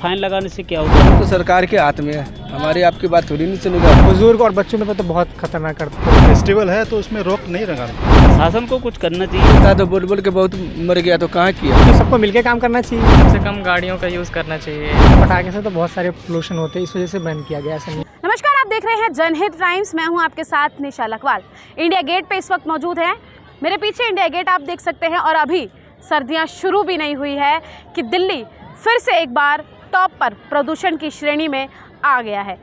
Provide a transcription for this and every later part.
Fine लगाने से क्या होगा? तो सरकार के हाथ में है, हमारी आपकी बात थोड़ी नहीं सुनेगा। बुजुर्ग और बच्चों में तो बहुत खतरनाक करते हैं। फेस्टिवल है तो उसमें रोक नहीं लगाना। शासन को कुछ करना चाहिए। तो बोल बोल के बहुत मर गया तो कहाँ किया। तो सबको मिलके काम करना चाहिए। कम से कम गाड़ियों का यूज़ करना चाहिए। पटाखे से तो बहुत सारे पोल्यूशन होते हैं, इस वजह से बैन किया गया। ऐसा नहीं। नमस्कार, आप देख रहे हैं जनहित टाइम्स। मैं हूं आपके साथ निशा लखवाल। इंडिया गेट पे इस वक्त मौजूद है। मेरे पीछे इंडिया गेट आप देख सकते हैं और अभी सर्दियां शुरू भी नहीं हुई है कि दिल्ली फिर से एक बार टॉप पर प्रदूषण की श्रेणी में आ गया है।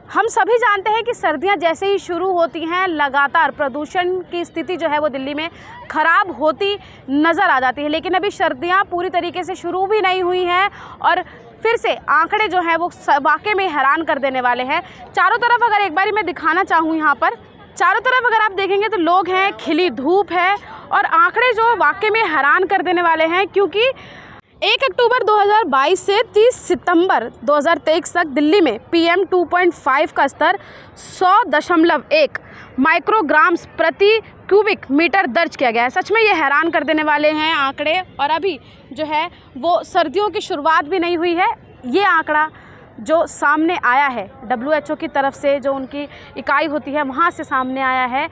हम सभी जानते हैं कि सर्दियां जैसे ही शुरू होती हैं लगातार प्रदूषण की स्थिति जो है वो दिल्ली में ख़राब होती नज़र आ जाती है। लेकिन अभी सर्दियां पूरी तरीके से शुरू भी नहीं हुई हैं और फिर से आंकड़े जो हैं वो वाकई में हैरान कर देने वाले हैं। चारों तरफ अगर एक बारी मैं दिखाना चाहूँ, यहाँ पर चारों तरफ अगर आप देखेंगे तो लोग हैं, खिली धूप है और आंकड़े जो वाकई में हैरान कर देने वाले हैं, क्योंकि 1 अक्टूबर 2022 से 30 सितंबर 2023 तक दिल्ली में PM 2.5 का स्तर 100.1 माइक्रोग्राम्स प्रति क्यूबिक मीटर दर्ज किया गया है। सच में ये हैरान कर देने वाले हैं आंकड़े। और अभी जो है वो सर्दियों की शुरुआत भी नहीं हुई है। ये आंकड़ा जो सामने आया है WHO की तरफ से, जो उनकी इकाई होती है वहाँ से सामने आया है।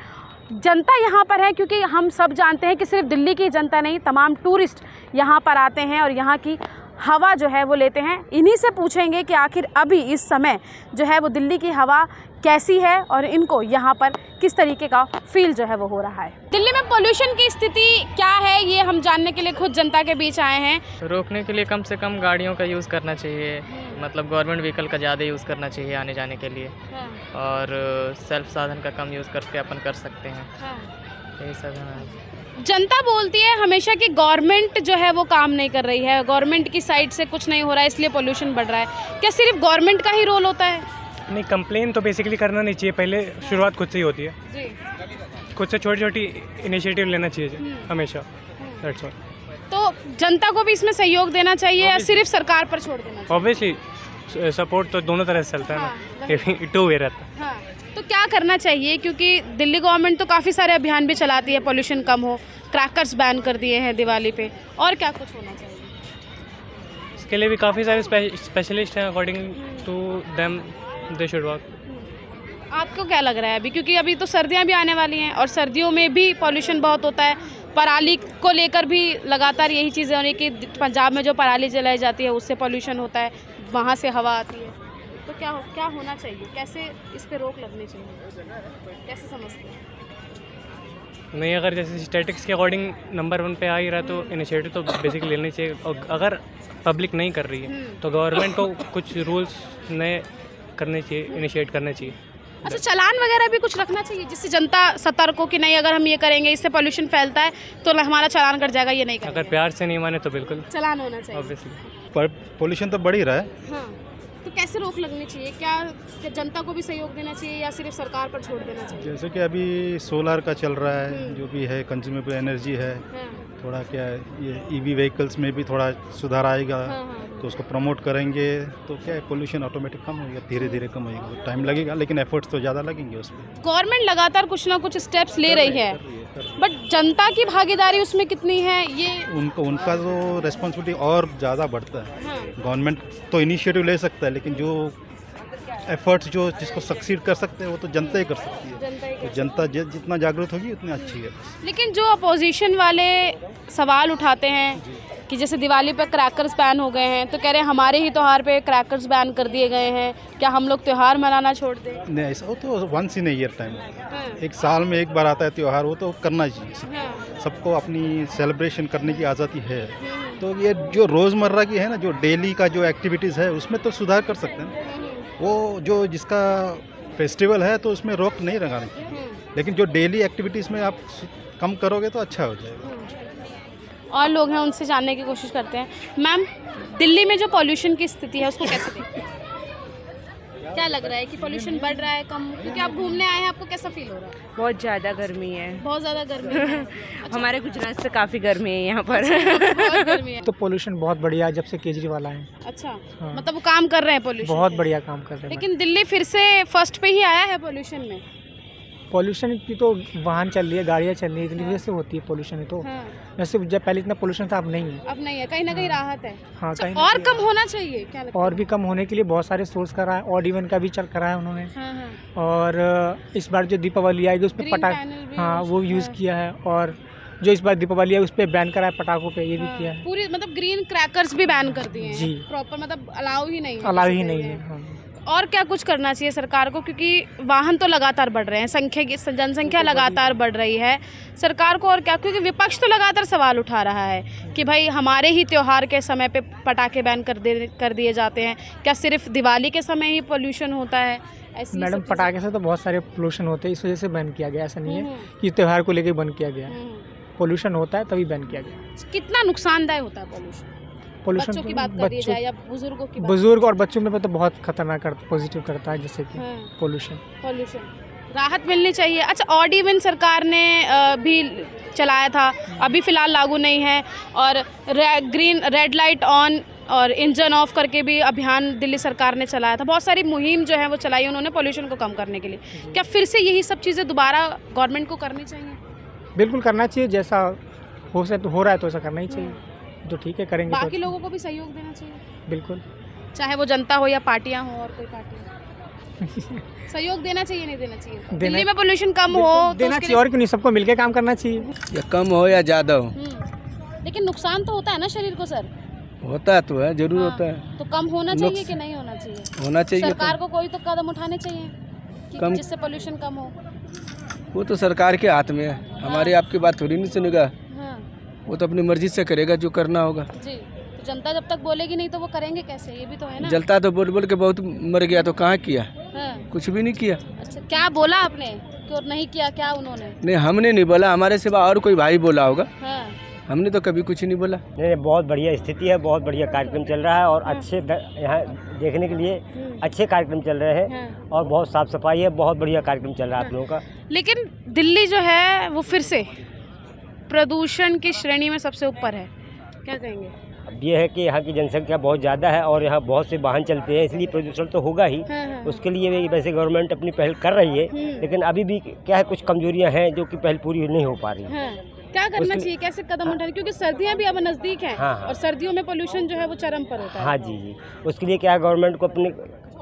जनता यहाँ पर है क्योंकि हम सब जानते हैं कि सिर्फ दिल्ली की जनता नहीं, तमाम टूरिस्ट यहाँ पर आते हैं और यहाँ की हवा जो है वो लेते हैं। इन्हीं से पूछेंगे कि आखिर अभी इस समय जो है वो दिल्ली की हवा कैसी है और इनको यहाँ पर किस तरीके का फील जो है वो हो रहा है। दिल्ली में पोल्यूशन की स्थिति क्या है, ये हम जानने के लिए खुद जनता के बीच आए हैं। रोकने के लिए कम से कम गाड़ियों का यूज़ करना चाहिए, मतलब गवर्नमेंट व्हीकल का ज़्यादा यूज़ करना चाहिए आने जाने के लिए। और सेल्फ साधन का कम यूज़ करके अपन कर सकते हैं। यही सब है। जनता बोलती है हमेशा कि गवर्नमेंट जो है वो काम नहीं कर रही है, गवर्नमेंट की साइड से कुछ नहीं हो रहा है इसलिए पोल्यूशन बढ़ रहा है। क्या सिर्फ गवर्नमेंट का ही रोल होता है? नहीं, कंप्लेन तो बेसिकली करना नहीं चाहिए। पहले शुरुआत खुद से ही होती है जी। खुद से छोटी छोटी इनिशिएटिव लेना चाहिए हमेशा। That's all. तो जनता को भी इसमें सहयोग देना चाहिए या सिर्फ सरकार पर छोड़ देना चाहिए? ऑब्वियसली सपोर्ट तो दोनों तरह से चलता है ना, टू वे रहता है। हाँ, तो क्या करना चाहिए? क्योंकि दिल्ली गवर्नमेंट तो काफ़ी सारे अभियान भी चलाती है पोल्यूशन कम हो, क्रैकर्स बैन कर दिए हैं दिवाली पे, और क्या कुछ होना चाहिए? इसके लिए भी काफ़ी सारे स्पेशलिस्ट हैं, according to them they should work. आपको क्या लग रहा है अभी, क्योंकि अभी तो सर्दियां भी आने वाली हैं और सर्दियों में भी पॉल्यूशन बहुत होता है। पराली को लेकर भी लगातार यही चीज़ें हो रही कि पंजाब में जो पराली जलाई जाती है उससे पॉल्यूशन होता है, वहाँ से हवा आती है। तो क्या होना चाहिए, कैसे इस पे रोक लगनी चाहिए, कैसे समझते हैं? नहीं, अगर जैसे स्टैटिक्स के अकॉर्डिंग नंबर 1 पे आ ही रहा है तो इनिशिएटिव तो बेसिकली लेनी चाहिए। और अगर पब्लिक नहीं कर रही है तो गवर्नमेंट को कुछ रूल्स नए करने चाहिए, इनिशिएट करने चाहिए। अच्छा, चालान वगैरह भी कुछ रखना चाहिए जिससे जनता सतर्क हो कि नहीं अगर हम ये करेंगे इससे पोल्यूशन फैलता है तो हमारा चालान कट जाएगा, ये नहीं करेंगे। अगर प्यार से नहीं माने तो बिल्कुल चालान होना चाहिए ऑब्वियसली। पर पोल्यूशन तो बढ़ ही रहा है। हाँ, तो कैसे रोक लगनी चाहिए? क्या जनता को भी सहयोग देना चाहिए या सिर्फ सरकार पर छोड़ देना चाहिए? जैसे कि अभी सोलार का चल रहा है, जो भी है कंज्यूमेबल एनर्जी है, थोड़ा क्या है, ये EV व्हीकल्स में भी थोड़ा सुधार आएगा। तो उसको प्रमोट करेंगे तो क्या है, पोल्यूशन ऑटोमेटिक कम होगा, धीरे धीरे कम होगा। टाइम लगेगा लेकिन एफर्ट्स तो ज़्यादा लगेंगे उस पर। गवर्नमेंट लगातार कुछ ना कुछ स्टेप्स ले रही है, बट जनता की भागीदारी उसमें कितनी है, ये उनका जो रिस्पॉन्सिबिलिटी और ज़्यादा बढ़ता है। गवर्नमेंट तो इनिशिएटिव ले सकता है लेकिन जो एफर्ट्स जो जिसको सक्सीड कर सकते हैं वो तो जनता ही कर सकती है। तो जनता जितना जागरूक होगी उतनी अच्छी है। लेकिन जो अपोजिशन वाले सवाल उठाते हैं कि जैसे दिवाली पर क्रैकर्स बैन हो गए हैं तो कह रहे हैं हमारे ही त्यौहार पे क्रैकर्स बैन कर दिए गए हैं, क्या हम लोग त्यौहार मनाना छोड़ दें? नहीं, ऐसा हो तो वंस इन ईयर टाइम, एक साल में एक बार आता है त्यौहार, वो तो करना चाहिए। सबको अपनी सेलिब्रेशन करने की आज़ादी है। तो ये जो रोज़मर्रा की है ना, जो डेली का जो एक्टिविटीज़ है उसमें तो सुधार कर सकते हैं। वो जो जिसका फेस्टिवल है तो उसमें रोक नहीं लगानी चाहिए, लेकिन जो डेली एक्टिविटीज़ में आप कम करोगे तो अच्छा हो जाएगा। और लोग हैं उनसे जानने की कोशिश करते हैं। मैम, दिल्ली में जो पॉल्यूशन की स्थिति है उसको कैसे देखते हैं? क्या लग रहा है कि पॉल्यूशन बढ़ रहा है कम? क्योंकि आप घूमने आए हैं, आपको कैसा फील हो रहा है? बहुत ज़्यादा गर्मी है। बहुत ज़्यादा गर्मी है। अच्छा। हमारे गुजरात से काफ़ी गर्मी है यहाँ पर। बहुत गर्मी है। तो पोल्यूशन बहुत बढ़िया है जब से केजरीवाल आए। अच्छा, हाँ। मतलब वो काम कर रहे हैं पोल्यूशन, बहुत बढ़िया काम कर रहे हैं। लेकिन दिल्ली फिर से फर्स्ट पे ही आया है पोल्यूशन में। पॉल्यूशन की तो वाहन चल रही है, गाड़ियाँ चल रही है, इतनी वजह से होती है पॉल्यूशन। तो जैसे जब पहले इतना पॉल्यूशन था, अब नहीं है। अब नहीं है, कहीं ना कहीं राहत है। हाँ, कहीं और कम होना चाहिए क्या लगता है? और भी कम होने के लिए बहुत सारे सोर्स करा है, ऑड इवन का भी चल करा है उन्होंने। और इस बार जो दीपावली आएगी उस पर पटाखे, हाँ वो यूज़ किया है। और जो इस बार दीपावली है उस पर बैन करा है, पटाखों पे ये भी किया है। पूरी मतलब ग्रीन क्रैकर्स भी बैन कर दिए हैं जी। प्रॉपर, मतलब अलाउ ही नहीं है, अलाउ ही नहीं है। हाँ। और क्या कुछ करना चाहिए सरकार को, क्योंकि वाहन तो लगातार बढ़ रहे हैं, जनसंख्या लगातार बढ़ रही है सरकार को, और क्या, क्योंकि विपक्ष तो लगातार सवाल उठा रहा है कि भाई हमारे ही त्योहार के समय पे पटाखे बैन कर दिए जाते हैं, क्या सिर्फ दिवाली के समय ही पोल्यूशन होता है? मैडम पटाखे से तो बहुत सारे पोल्यूशन होते हैं, इस वजह से बैन किया गया, ऐसा नहीं है कि त्योहार को लेकर बंद किया गया। पोल्यूशन होता है तभी बैन किया गया। कितना नुकसानदायक होता है पोल्यूशन? बच्चों की बात करिए जाए या बुजुर्गों की बात? बुजुर्ग और बच्चों में तो बहुत खतरनाक पॉजिटिव करता है, जैसे कि पोल्यूशन राहत मिलनी चाहिए। अच्छा, ऑड इवन सरकार ने भी चलाया था, अभी फ़िलहाल लागू नहीं है। और ग्रीन रेड लाइट ऑन और इंजन ऑफ करके भी अभियान दिल्ली सरकार ने चलाया था। बहुत सारी मुहिम जो है वो चलाई उन्होंने पोल्यूशन को कम करने के लिए। क्या फिर से यही सब चीज़ें दोबारा गवर्नमेंट को करनी चाहिए? बिल्कुल करना चाहिए, जैसा हो रहा है तो ऐसा करना ही चाहिए। तो ठीक है, करेंगे। बाकी लोगों को भी सहयोग देना चाहिए, बिल्कुल, चाहे वो जनता हो या पार्टियां हो और कोई पार्टी। सहयोग देना चाहिए, नहीं देना चाहिए? दिल्ली में पोल्यूशन कम हो तो देना चाहिए, और क्यों नहीं, सबको मिलकर काम करना चाहिए। या कम हो या ज़्यादा हो, लेकिन नुकसान तो होता है ना शरीर को सर? होता तो है, जरूर होता है। तो कम होना चाहिए कि नहीं होना चाहिए? होना चाहिए। सरकार को कोई तो कदम उठाने चाहिए कि जिससे पोल्यूशन कम हो। वो तो सरकार के हाथ में है, हमारी आपकी बात थोड़ी नहीं सुनेगा। वो तो अपनी मर्जी से करेगा जो करना होगा जी। तो जनता जब तक बोलेगी नहीं तो वो करेंगे कैसे, ये भी तो है ना। जलता तो बोल बोल के बहुत मर गया, तो कहाँ किया? कुछ भी नहीं किया। अच्छा, क्या बोला आपने क्यों नहीं किया? क्या उन्होंने? नहीं, हमने नहीं बोला, हमारे सिवा और कोई भाई बोला होगा। हमने तो कभी कुछ नहीं बोला। नहीं, बहुत बढ़िया स्थिति है, बहुत बढ़िया कार्यक्रम चल रहा है और अच्छे यहाँ देखने के लिए अच्छे कार्यक्रम चल रहे हैं और बहुत साफ सफाई है, बहुत बढ़िया कार्यक्रम चल रहा है आप लोगों का। लेकिन दिल्ली जो है वो फिर से प्रदूषण की श्रेणी में सबसे ऊपर है, क्या कहेंगे? अब ये है कि यहाँ की जनसंख्या बहुत ज़्यादा है और यहाँ बहुत से वाहन चलते हैं, इसलिए प्रदूषण तो होगा ही। उसके लिए वैसे गवर्नमेंट अपनी पहल कर रही है, लेकिन अभी भी क्या है, कुछ कमजोरियाँ हैं जो कि पहल पूरी नहीं हो पा रही। क्या करना चाहिए, कैसे कदम उठाने, क्योंकि सर्दियाँ भी अब नज़दीक हैं। और सर्दियों में पोल्यूशन जो है वो चरम पर होता है। हाँ जी, उसके लिए क्या है, गवर्नमेंट को अपने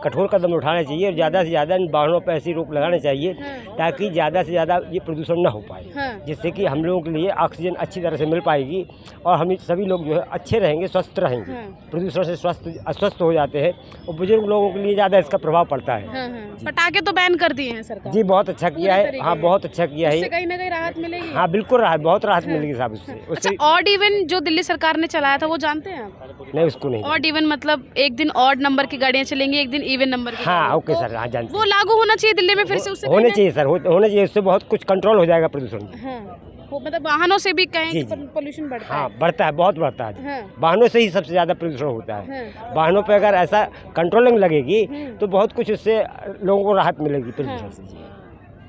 कठोर कदम उठाना चाहिए और ज़्यादा से ज़्यादा इन वाहनों पर ऐसी रोक लगानी चाहिए ताकि ज़्यादा से ज़्यादा ये प्रदूषण ना हो पाए, जिससे कि हम लोगों के लिए ऑक्सीजन अच्छी तरह से मिल पाएगी और हम सभी लोग जो है अच्छे रहेंगे, स्वस्थ रहेंगे। प्रदूषण से अस्वस्थ हो जाते हैं और बुजुर्ग लोगों के लिए ज़्यादा इसका प्रभाव पड़ता है। पटाखे तो बैन कर दिए हैं सरकार जी, बहुत अच्छा किया है। हाँ, बहुत अच्छा किया है, कहीं ना कहीं राहत मिलेगी। हाँ बिल्कुल, बहुत राहत मिलेगी साहब उससे। ऑड इवन जो दिल्ली सरकार ने चलाया था वो जानते हैं आप? नहीं, उसको नहीं। ऑड इवन मतलब एक दिन ऑड नंबर की गाड़ियाँ चलेंगी, एक दिन इवन नंबर की। हाँ ओके सर, हाँ जानते हैं। वो लागू होना चाहिए दिल्ली में फिर से, उससे होने चाहिए सर, होना चाहिए, उससे बहुत कुछ कंट्रोल हो जाएगा प्रदूषण। वो मतलब वाहनों से भी कहें पोल्यूशन बढ़ता है। हाँ, बढ़ता है, बहुत बढ़ता है। वाहनों से ही सबसे ज़्यादा प्रदूषण होता है। वाहनों पे अगर ऐसा कंट्रोलिंग लगेगी तो बहुत कुछ उससे लोगों को राहत मिलेगी प्रदूषण से।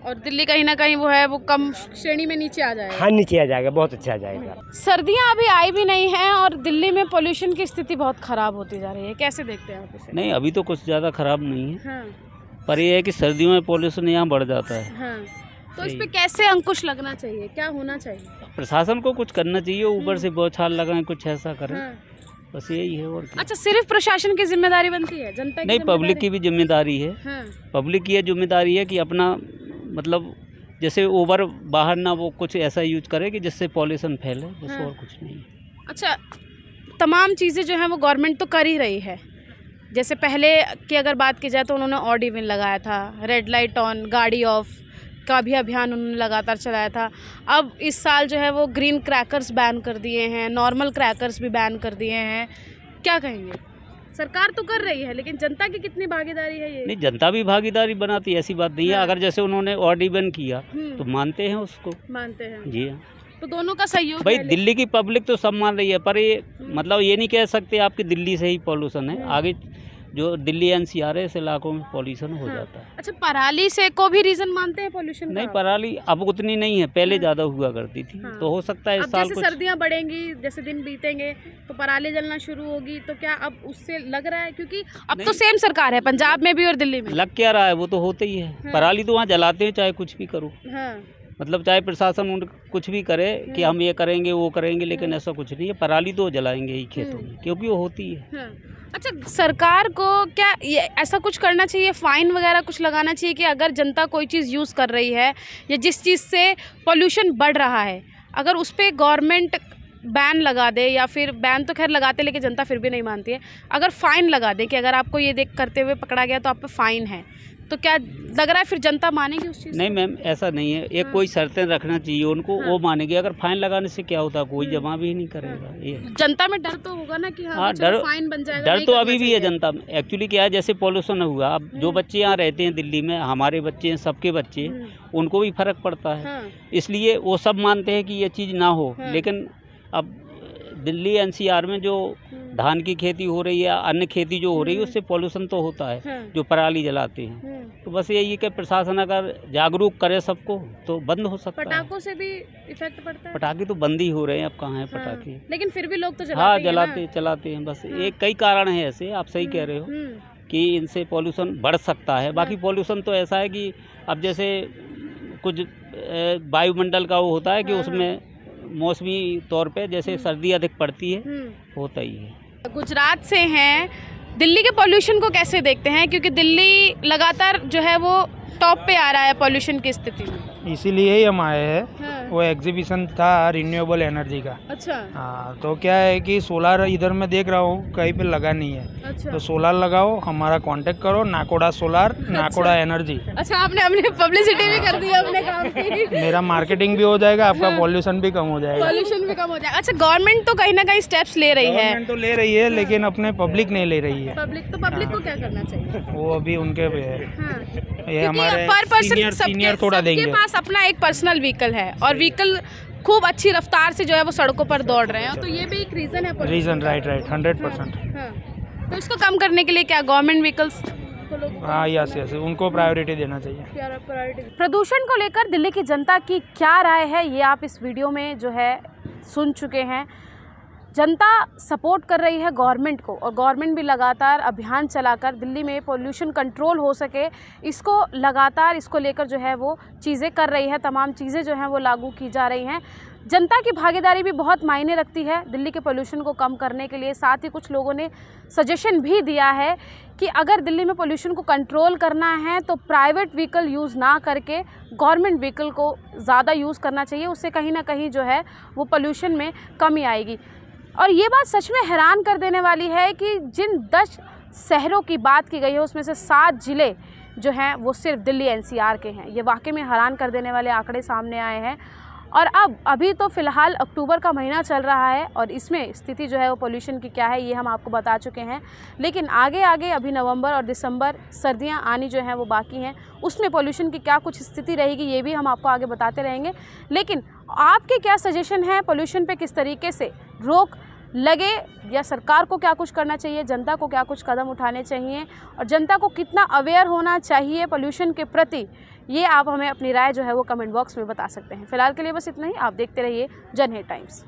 और दिल्ली कहीं ना कहीं वो है वो कम श्रेणी में नीचे आ जाएगा। हाँ, नीचे आ जाएगा, बहुत अच्छा आ जाएगा। सर्दियाँ अभी आई भी नहीं हैं और दिल्ली में पोल्यूशन की स्थिति बहुत ख़राब होती जा रही है, कैसे देखते हैं आप इसे? नहीं, अभी तो कुछ ज़्यादा ख़राब नहीं है। पर ये है कि सर्दियों में पोल्यूशन यहाँ बढ़ जाता है। तो इस पे कैसे अंकुश लगना चाहिए, क्या होना चाहिए? प्रशासन को कुछ करना चाहिए, ऊपर से बौछार लगाएं, कुछ ऐसा करें, बस यही है। और अच्छा, सिर्फ प्रशासन की जिम्मेदारी बनती है, जनता की नहीं, पब्लिक की भी जिम्मेदारी है। पब्लिक की ये जिम्मेदारी है कि अपना मतलब जैसे ओवर बाहर ना वो कुछ ऐसा यूज करे कि जिससे पॉल्यूशन फैले, बस और कुछ नहीं। अच्छा, तमाम चीज़ें जो हैं वो गवर्नमेंट तो कर ही रही है। जैसे पहले की अगर बात की जाए तो उन्होंने ऑड इवन लगाया था, रेड लाइट ऑन, गाड़ी ऑफ का भी अभियान उन्होंने लगातार चलाया था। अब इस साल जो है वो ग्रीन क्रैकर्स बैन कर दिए हैं, नॉर्मल क्रैकर्स भी बैन कर दिए हैं। क्या कहेंगे? सरकार तो कर रही है, लेकिन जनता की कितनी भागीदारी है? ये नहीं, जनता भी भागीदारी बनाती है, ऐसी बात नहीं है। अगर जैसे उन्होंने ऑड इवन किया तो मानते हैं उसको, मानते हैं जी हाँ। तो दोनों का सहयोग भाई, दिल्ली की पब्लिक तो सब मान रही है, पर ये मतलब ये नहीं कह सकते आपकी दिल्ली से ही पॉल्यूशन है। आगे जो दिल्ली एनसीआर है, इस इलाकों में पॉल्यूशन हो जाता है। अच्छा, पराली से को भी रीजन मानते हैं पॉल्यूशन नहीं, पराली अब उतनी नहीं है, पहले ज़्यादा हुआ करती थी। तो हो सकता है इस साल जैसे सर्दियाँ बढ़ेंगी, जैसे दिन बीतेंगे तो पराली जलना शुरू होगी, तो क्या अब उससे लग रहा है, क्योंकि अब तो सेम सरकार है पंजाब में भी और दिल्ली में, लग क्या रहा है, वो तो होता ही है। पराली तो वहाँ जलाते हैं चाहे कुछ भी करो, मतलब चाहे प्रशासन उन कुछ भी करे कि हम ये करेंगे वो करेंगे, लेकिन ऐसा कुछ नहीं है। पराली तो जलाएंगे ही खेतों में, क्योंकि वो होती है। अच्छा, सरकार को क्या ये ऐसा कुछ करना चाहिए, फाइन वगैरह कुछ लगाना चाहिए कि अगर जनता कोई चीज़ यूज़ कर रही है या जिस चीज़ से पोल्यूशन बढ़ रहा है, अगर उस पर गवर्नमेंट बैन लगा दे, या फिर बैन तो खैर लगाते लेकिन जनता फिर भी नहीं मानती है, अगर फ़ाइन लगा दे कि अगर आपको ये देख करते हुए पकड़ा गया तो आप पे फ़ाइन है, तो क्या लग रहा है फिर जनता मानेगी उस चीज़? नहीं मैम, ऐसा नहीं है। एक कोई शर्तें रखना चाहिए उनको, वो मानेगी। अगर फाइन लगाने से क्या होता है, कोई जमा भी नहीं करेगा। ये जनता में डर तो होगा ना कि हाँ डर, फाइन बन जाएगा। डर तो अभी भी है जनता में। एक्चुअली क्या है, जैसे पॉल्यूशन हुआ, अब जो बच्चे यहाँ रहते हैं दिल्ली में, हमारे बच्चे हैं, सबके बच्चे हैं, उनको भी फर्क पड़ता है। इसलिए वो सब मानते हैं कि ये चीज़ ना हो, लेकिन अब दिल्ली एनसीआर में जो धान की खेती हो रही है, अन्य खेती जो हो रही है, उससे पॉल्यूशन तो होता है, जो पराली जलाते हैं। तो बस यही है कि प्रशासन अगर जागरूक करे सबको तो बंद हो सकता है। पटाखों से भी इफेक्ट पड़ता है? पटाखे तो बंद ही हो रहे हैं, अब कहाँ हैं पटाखे। लेकिन फिर भी लोग तो जलाते हाँ, जलाते चलाते हैं। बस एक कई कारण है ऐसे, आप सही कह रहे हो कि इनसे पॉल्यूशन बढ़ सकता है। बाकी पॉल्यूशन तो ऐसा है कि अब जैसे कुछ वायुमंडल का वो होता है कि उसमें मौसमी तौर पे जैसे सर्दी अधिक पड़ती है, होता ही है। गुजरात से हैं, दिल्ली के पॉल्यूशन को कैसे देखते हैं, क्योंकि दिल्ली लगातार जो है वो टॉप पे आ रहा है पॉल्यूशन की स्थिति में? इसीलिए ही हम आए हैं। वो एग्जीबिशन था रिन्यूएबल एनर्जी का। अच्छा। हाँ, तो क्या है कि सोलार इधर मैं देख रहा हूँ कहीं पे लगा नहीं है। अच्छा। तो सोलार लगाओ, हमारा कांटेक्ट करो, नाकोड़ा सोलार, नाकोड़ा एनर्जी। अच्छा, आपने अपनी पब्लिसिटी भी कर दी अपने काम की। मेरा मार्केटिंग भी हो जाएगा, आपका पॉल्यूशन भी कम हो जाएगा। पॉल्यूशन भी कम हो जाएगा। अच्छा, गवर्नमेंट तो कहीं ना कहीं स्टेप्स ले रही है। गवर्नमेंट तो ले रही है, लेकिन अपने पब्लिक नहीं ले रही है। पब्लिक को क्या करना चाहिए? वो अभी उनके पे है। ये हमारे पर पर्सन सीनियर थोड़ा देंगे। सबके पास अपना एक पर्सनल व्हीकल है और व्हीकल खूब अच्छी रफ्तार से जो है वो सड़कों पर दौड़ रहे हैं, तो ये भी एक रीजन है। Reason, right 100%। तो इसको कम करने के लिए क्या गवर्नमेंट व्हीकल्स हाँ, यस उनको प्रायोरिटी देना चाहिए। प्रदूषण को लेकर दिल्ली की जनता की क्या राय है, ये आप इस वीडियो में जो है सुन चुके हैं। जनता सपोर्ट कर रही है गवर्नमेंट को, और गवर्नमेंट भी लगातार अभियान चलाकर दिल्ली में पोल्यूशन कंट्रोल हो सके, इसको लगातार इसको लेकर जो है वो चीज़ें कर रही है। तमाम चीज़ें जो हैं वो लागू की जा रही हैं। जनता की भागीदारी भी बहुत मायने रखती है दिल्ली के पोल्यूशन को कम करने के लिए। साथ ही कुछ लोगों ने सजेशन भी दिया है कि अगर दिल्ली में पोल्यूशन को कंट्रोल करना है तो प्राइवेट व्हीकल यूज़ ना करके गवर्नमेंट व्हीकल को ज़्यादा यूज़ करना चाहिए। उससे कहीं ना कहीं जो है वो पोल्यूशन में कमी आएगी। और ये बात सच में हैरान कर देने वाली है कि जिन 10 शहरों की बात की गई है उसमें से 7 ज़िले जो हैं वो सिर्फ दिल्ली एनसीआर के हैं। ये वाकई में हैरान कर देने वाले आंकड़े सामने आए हैं। और अभी तो फ़िलहाल अक्टूबर का महीना चल रहा है और इसमें स्थिति जो है वो पोल्यूशन की क्या है ये हम आपको बता चुके हैं। लेकिन आगे अभी नवंबर और दिसंबर सर्दियां आनी जो हैं वो बाकी हैं, उसमें पोल्यूशन की क्या कुछ स्थिति रहेगी ये भी हम आपको आगे बताते रहेंगे। लेकिन आपके क्या सजेशन है, पोल्यूशन पे किस तरीके से रोक लगे, या सरकार को क्या कुछ करना चाहिए, जनता को क्या कुछ कदम उठाने चाहिए, और जनता को कितना अवेयर होना चाहिए पोल्यूशन के प्रति, ये आप हमें अपनी राय जो है वो कमेंट बॉक्स में बता सकते हैं। फिलहाल के लिए बस इतना ही। आप देखते रहिए जनहित टाइम्स।